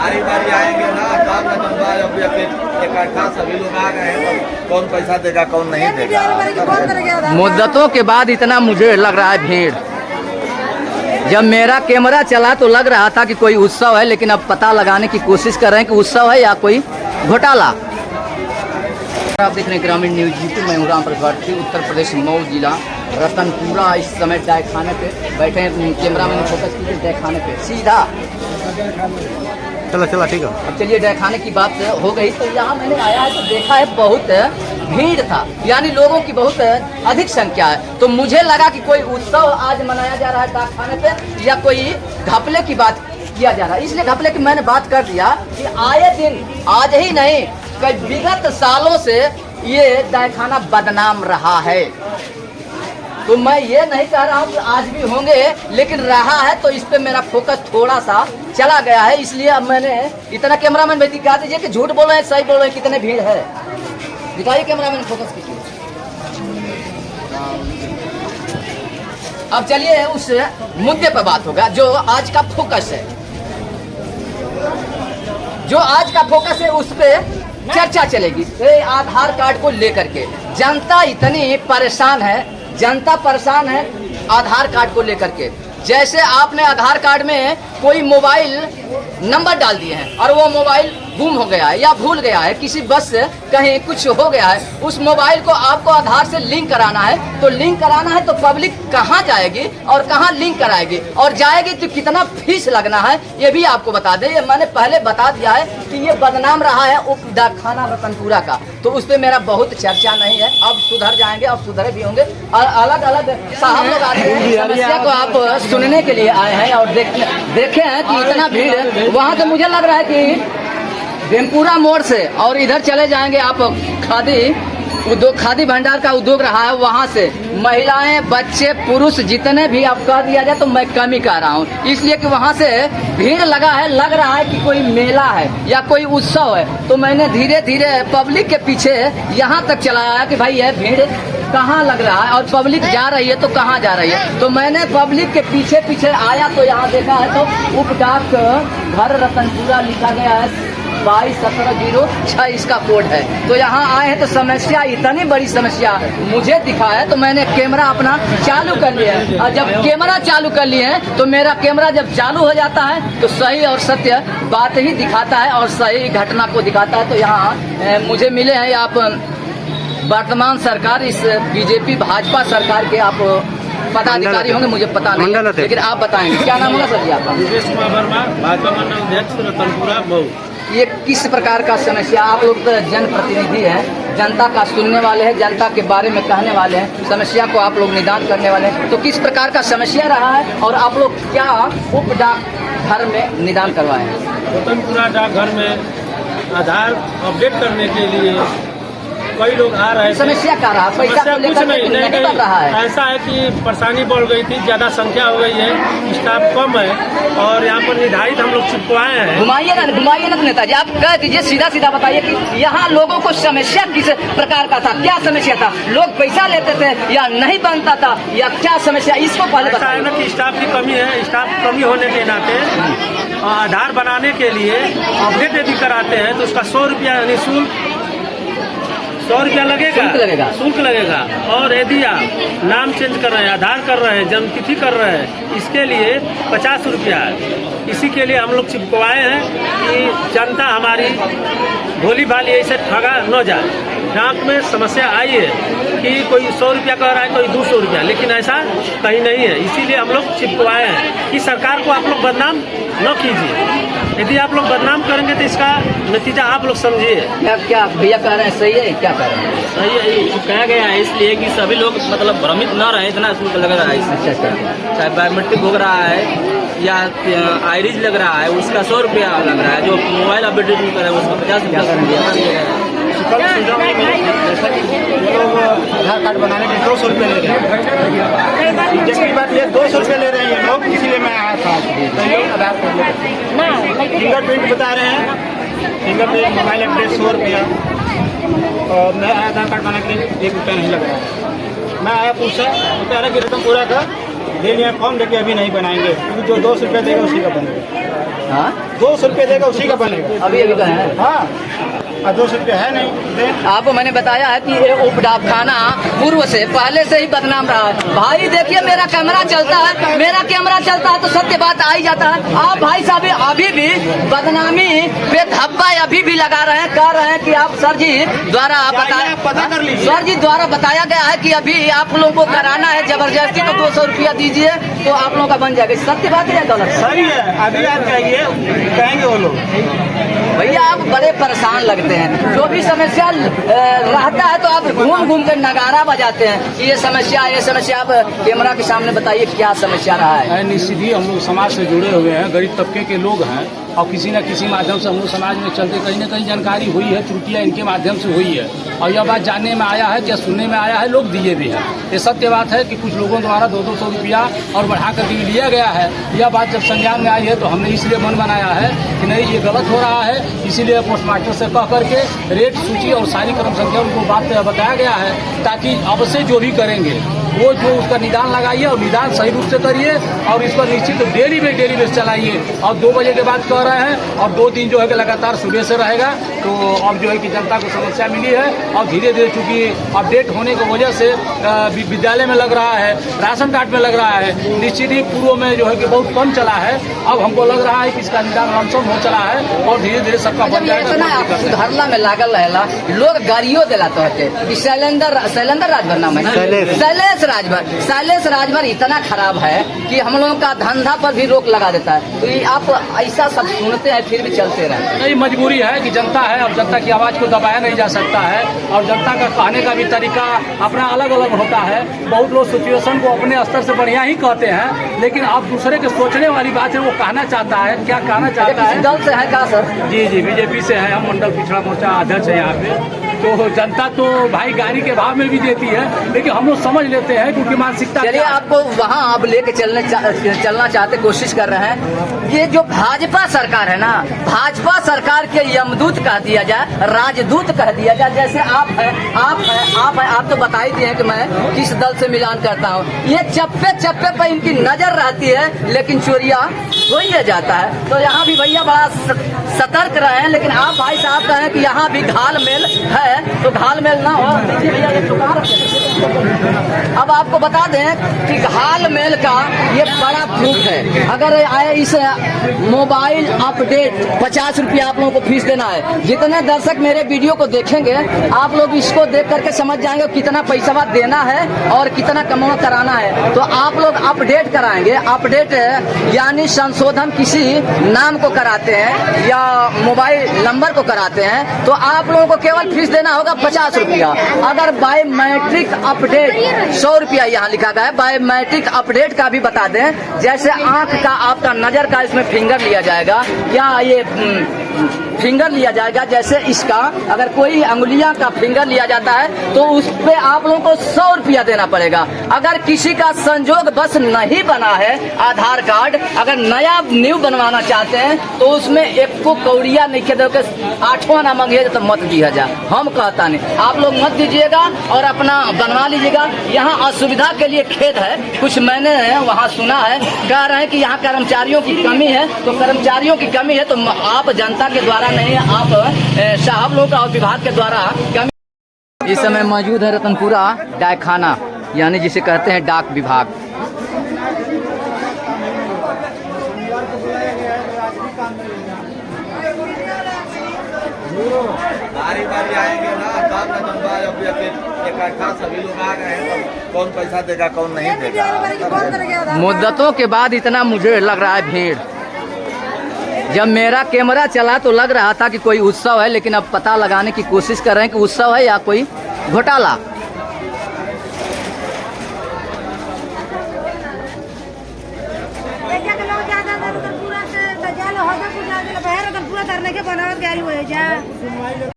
बारी बारी आएंगे ना, काम न बनवा, अभी इकट्ठा सभी लोग आ गए हैं, तो कौन पैसा देगा कौन नहीं देगा। मुद्दतों के बाद इतना मुझे लग रहा है भीड़। जब मेरा कैमरा चला तो लग रहा था कि कोई उत्सव है, लेकिन अब पता लगाने की कोशिश कर रहे हैं कि उत्सव है या कोई घोटाला। आप देख रहे हैं ग्रामीण न्यूज यूट्यूब में हूँ रामप्रसाद, उत्तर प्रदेश मऊ जिला रतनपुरा। इस समय चाय खाने पे बैठे हैं, कैमरा मैंने फोकस कीजिए चाय खाने पे सीधा। चला चला ठीक है। अब चलिए चाय खाने की बात हो गई तो यहाँ मैंने आया है तो देखा है बहुत भीड़ था, यानी लोगों की बहुत अधिक संख्या है। तो मुझे लगा कि कोई उत्सव आज मनाया जा रहा है चाय खाने पे या कोई घपले की बात किया जा रहा है, इसलिए घपले की मैंने बात कर दिया कि आए दिन, आज ही नहीं कई विगत सालों से ये डायखाना बदनाम रहा है। तो मैं ये नहीं कह रहा हूँ कि आज भी होंगे, लेकिन रहा है तो इस पे मेरा फोकस थोड़ा सा चला गया है, इसलिए अब मैंने इतना। कैमरामैन भाई दिखा दीजिए कि झूठ बोल रहे हैं सही बोल रहे हैं, कितने भीड़ है दिखाइए कैमरामैन, फोकस कीजिए। अब चलिए उस मुद्दे पर बात होगा जो आज का फोकस है, जो आज का फोकस है उस पे चर्चा चलेगी। आधार कार्ड को लेकर के जनता इतनी परेशान है, जनता परेशान है आधार कार्ड को लेकर के। जैसे आपने आधार कार्ड में कोई मोबाइल नंबर डाल दिए हैं और वो मोबाइल गुम हो गया है या भूल गया है, किसी बस से कहीं कुछ हो गया है, उस मोबाइल को आपको आधार से लिंक कराना है। तो लिंक कराना है तो पब्लिक कहाँ जाएगी और कहाँ लिंक कराएगी, और जाएगी तो कितना फीस लगना है, ये भी आपको बता दें। ये मैंने पहले बता दिया है कि ये बदनाम रहा है उप डाकखाना रतनपुरा का, तो उस पर मेरा बहुत चर्चा नहीं है। अब सुधर जाएंगे, अब सुधरे भी होंगे। और अलग अलग साहब लोग आते हैं, समस्या को आप सुनने के लिए आए हैं और देखे हैं कि इतना भीड़ है। वहाँ से मुझे लग रहा है कि भेमपुरा मोड़ से और इधर चले जाएंगे आप, खादी उद्योग, खादी भंडार का उद्योग रहा है, वहाँ से महिलाएं, बच्चे, पुरुष जितने भी आप कह दिया जाए तो मैं कम ही कह रहा हूँ, इसलिए कि वहाँ से भीड़ लगा है, लग रहा है कि कोई मेला है या कोई उत्सव है। तो मैंने धीरे धीरे पब्लिक के पीछे यहाँ तक चलाया है कि भाई यह भीड़ कहाँ लग रहा है और पब्लिक जा रही है तो कहाँ जा रही है। तो मैंने पब्लिक के पीछे पीछे आया तो यहाँ देखा है तो उप डाक घर रतनपुरा लिखा गया है, 221706 इसका कोड है। तो यहाँ आए हैं तो समस्या, इतनी बड़ी समस्या मुझे दिखा है तो मैंने कैमरा अपना चालू कर लिया है। और जब कैमरा चालू कर लिए हैं तो मेरा कैमरा जब चालू हो जाता है तो सही और सत्य बात ही दिखाता है और सही घटना को दिखाता है। तो यहाँ मुझे मिले हैं आप वर्तमान सरकार, इस बीजेपी भाजपा सरकार के आप पदाधिकारी होंगे, मुझे पता नहीं, लेकिन आप बताएंगे क्या नाम होगा सर जी आपका? विवेश कुमार वर्मा, भाजपा मंडल अध्यक्ष रतनपुरा मऊ। ये किस प्रकार का समस्या, आप लोग तो जनप्रतिनिधि हैं, जनता का सुनने वाले हैं, जनता के बारे में कहने वाले हैं, समस्या को आप लोग निदान करने वाले हैं, तो किस प्रकार का समस्या रहा है और आप लोग क्या उप डाक घर में निदान करवाए हैं? रतनपुरा डाकघर में आधार अपडेट करने के लिए कई लोग आ रहे थे। समस्या क्या रहा? पैसा को कुछ लेकर नहीं कर रहा है। ऐसा है कि परेशानी बढ़ गई थी, ज्यादा संख्या हो गई है, स्टाफ कम है और यहाँ पर निर्धारित हम लोग चिपकवाए हैं। घुमाइए ना नेताजी, आप कह दीजिए, सीधा सीधा बताइए कि यहाँ लोगों को समस्या किस प्रकार का था, क्या समस्या था? लोग पैसा लेते थे या नहीं बनता था या क्या समस्या, इसको पहले बताइए। ऐसा है ना कि स्टाफ की कमी है, स्टाफ कमी होने के नाते आधार बनाने के लिए अपडेट यदि कराते हैं तो उसका 100 रुपया निःशुल्क 100 रुपया लगेगा, शुल्क लगेगा। और यदि आप नाम चेंज कर रहे हैं, आधार कर रहे हैं, जन्मतिथि कर रहे हैं, इसके लिए 50 रुपया है। इसी के लिए हम लोग चिपकवाए हैं कि जनता हमारी भोली भाली ऐसे ठगा न जाए। डाक में समस्या आई है कि कोई 100 रुपया कह रहा है, कोई 200 रुपया, लेकिन ऐसा कहीं नहीं है। इसीलिए हम लोग चिपकवाए हैं कि सरकार को आप लोग बदनाम न कीजिए। यदि आप लोग बदनाम करेंगे तो इसका नतीजा आप लोग समझिए। क्या भैया कह रहे हैं सही है, क्या कह रहे हैं? सही है, कहा गया है इसलिए कि सभी लोग मतलब भ्रमित न रहे, इतना शुल्क लग रहा है। अच्छा, चाहे बायोमेट्रिक हो रहा है या आईरिज लग रहा है, उसका 100 रुपया लग रहा है। जो मोबाइल अपडेट नहीं करे उसका 50 रुपया आधार कार्ड बनाने के 200 रुपये ले रहे हैं। जिसकी बात ये 200 रुपये ले रहे हैं ये लोग, इसीलिए मैं आया था। तो ये आधार कार्ड फिंगरप्रिंट बता रहे हैं, फिंगरप्रिंट मोबाइल अपडेट 100 रुपया, और नया आधार कार्ड बनाने के लिए 1 रुपया नहीं लग रहा है। मैं आया पूछा, कह रहा कि रतनपुरा का दे लिया फॉर्म लेके अभी नहीं बनाएंगे, क्योंकि जो 200 रुपये देगा उसी का बनेगा। हाँ 200 रुपये देगा उसी का बनेगा। अभी अभी का है। हाँ 200 रुपये है नहीं। आपको मैंने बताया है कि ये उपडाकखाना पूर्व से पहले से ही बदनाम रहा है। भाई देखिए मेरा कैमरा चलता है, मेरा कैमरा चलता है तो सत्य बात आ ही जाता है। आप भाई साहब अभी भी बदनामी पे धब्बा अभी भी लगा रहे हैं, कह रहे हैं कि आप सर जी द्वारा पता कर लीजिए। सर जी द्वारा बताया गया है कि अभी आप लोगों को कराना है जबरदस्ती, तो 200 रुपया दीजिए तो आप लोगों का बन जाएगा। सत्य बात है गलत? सही है, अभी आप कहिए, कहेंगे वो लोग। भैया आप बड़े परेशान लगते हैं, जो भी समस्या रहता है तो आप घूम घूम कर नगारा बजाते हैं कि ये समस्या। आप कैमरा के सामने बताइए क्या समस्या रहा है। निश्चित ही हम लोग समाज से जुड़े हुए हैं, गरीब तबके के लोग हैं और किसी न किसी माध्यम से हम लोग समाज में चलते कहीं न कहीं जानकारी हुई है, त्रुटियाँ इनके माध्यम से हुई है और यह बात जानने में आया है, क्या सुनने में आया है, लोग दिए भी हैं। ये सत्य बात है कि कुछ लोगों द्वारा 200 रुपया और बढ़ा कर भी लिया गया है। यह बात जब संज्ञान में आई है तो हमने इसलिए मन बनाया है कि नहीं ये गलत हो रहा है, इसीलिए पोस्टमास्टर से कह करके रेट सूची और सारी क्रम संख्या उनको बात बताया गया है, ताकि अब से जो भी करेंगे वो जो उसका निदान लगाइए और निदान सही रूप से करिए और इसको निश्चित डेली बेस चलाइए। और 2 बजे के बाद कह रहे हैं और 2 दिन जो है कि लगातार सुबह से रहेगा। तो अब जो है कि जनता को समस्या मिली है और धीरे धीरे चूँकि अपडेट होने की वजह से विद्यालय में लग रहा है, राशन कार्ड में लग रहा है, निश्चित ही पूर्व में जो है कि बहुत कम चला है। अब हमको लग रहा है कि इसका निदान लमसम हो चला है और धीरे धीरे सबका बन जाएगा। सुधारला में लागल रहेला, लोग गाड़ियों दिलाते होते। शैलेंद्र राजभर नाम है, शैलेश राजभर इतना खराब है कि हम लोगों का धंधा पर भी रोक लगा देता है। तो ये आप ऐसा सब सुनते हैं फिर भी चलते रहते। नहीं, मजबूरी है कि जनता है, अब जनता की आवाज़ को दबाया नहीं जा सकता है और जनता का कहने का भी तरीका अपना अलग अलग होता है। बहुत लोग सिचुएशन को अपने स्तर से बढ़िया ही कहते हैं, लेकिन आप दूसरे के सोचने वाली बात है, वो कहना चाहता है, क्या कहना चाहता है। दल से है कहा सर? जी बीजेपी से है, हम मंडल पिछड़ा मोर्चा अध्यक्ष है यहाँ पे। तो जनता तो भाई गाड़ी के भाव में भी देती है, लेकिन हम लोग समझ लेते हैं क्योंकि मानसिकता। चलिए आपको वहाँ आप लेके चलना चाहते, कोशिश कर रहे हैं। ये जो भाजपा सरकार है ना, भाजपा सरकार के यमदूत कह दिया जाए, राजदूत कह दिया जाए। जैसे आप तो बता ही दिए कि मैं किस दल से मिलान करता हूँ। ये चप्पे पर इनकी नजर रहती है, लेकिन चोरिया हो ही जाता है। तो यहाँ भी भैया बड़ा सतर्क रहे हैं, लेकिन आप भाई साहब कहें कि यहाँ भी घाल मेल है, तो घाल मेल ना हो। देखिए भैया ये दुकान, अब आपको बता दें कि घाल मेल का ये बड़ा प्रूफ है। अगर इस मोबाइल अपडेट 50 रुपया आप लोगों को फीस देना है। जितने दर्शक मेरे वीडियो को देखेंगे आप लोग इसको देख करके समझ जाएंगे कितना पैसा देना है और कितना कमा कराना है। तो आप लोग अपडेट कराएंगे, अपडेट यानी संशोधन किसी नाम को कराते हैं या मोबाइल नंबर को कराते हैं, तो आप लोगों को केवल फीस देना होगा 50 रुपया। अगर बायोमेट्रिक अपडेट 100 रुपया यहाँ लिखा गया है। बायोमेट्रिक अपडेट का भी बता दें, जैसे आंख का आपका नजर का इसमें फिंगर लिया जाएगा या ये फिंगर लिया जाएगा। जैसे इसका अगर कोई अंगुलियां का फिंगर लिया जाता है तो उस पे आप लोगों को 100 रुपया देना पड़ेगा। अगर किसी का संजोग बस नहीं बना है आधार कार्ड, अगर नया न्यू बनवाना चाहते हैं तो उसमें एक को कौड़िया नहीं खेदो के 8वां ना मांगिए तो मत दिया जाए। हम कहता नहीं, आप लोग मत दीजिएगा और अपना बनवा लीजिएगा। यहाँ असुविधा के लिए खेद है, कुछ मैंने वहाँ सुना है, कह रहे हैं कि यहाँ कर्मचारियों की कमी है। तो कर्मचारियों की कमी है तो आप जनता के द्वारा नहीं, आप साहब लोग और विभाग के द्वारा कमी। इस समय मौजूद है रतनपुरा डाकखाना, यानी जिसे कहते हैं डाक विभाग। बारी आएंगे ना, काम ना बनवा, अब इकट्ठा सभी लोग आ गए हैं, तो कौन पैसा देगा कौन नहीं देगा। मुद्दतों के बाद इतना मुझे लग रहा है भीड़। जब मेरा कैमरा चला तो लग रहा था कि कोई उत्सव है, लेकिन अब पता लगाने की कोशिश कर रहे हैं कि उत्सव है या कोई घोटाला। पूरा